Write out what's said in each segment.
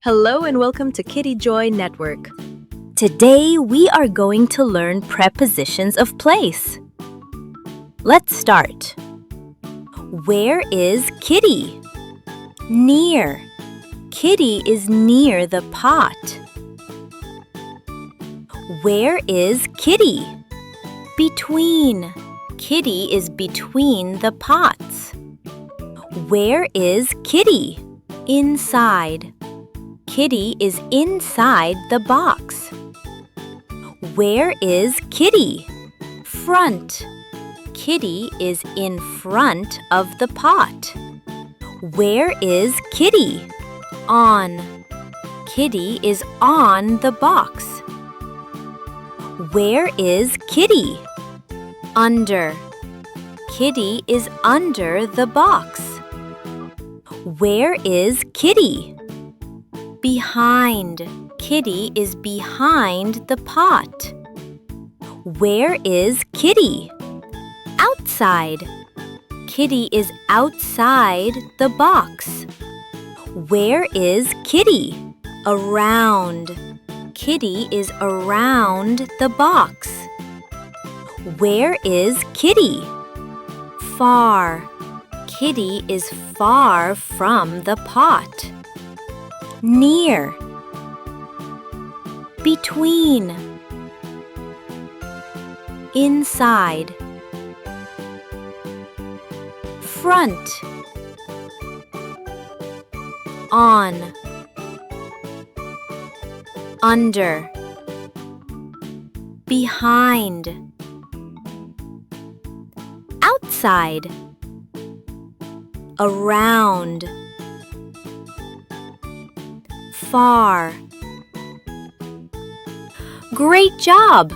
Hello and welcome to Kitty Joy Network. Today we are going to learn prepositions of place. Let's start. Where is Kitty? Near. Kitty is near the pot. Where is Kitty? Between. Kitty is between the pots. Where is Kitty? Inside. Kitty is inside the box. Where is Kitty? Front. Kitty is in front of the pot. Where is Kitty? On. Kitty is on the box. Where is Kitty? Under. Kitty is under the box. Where is Kitty? Behind. Kitty is behind the pot. Where is Kitty? Outside. Kitty is outside the box. Where is Kitty? Around. Kitty is around the box. Where is Kitty? Far. Kitty is far from the pot. Near. Between. Inside. Front. On. Under. Behind. Outside. Around. Far. Great job!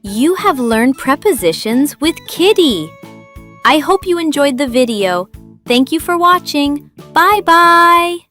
You have learned prepositions with Kitty. I hope you enjoyed the video. Thank you for watching. Bye-bye!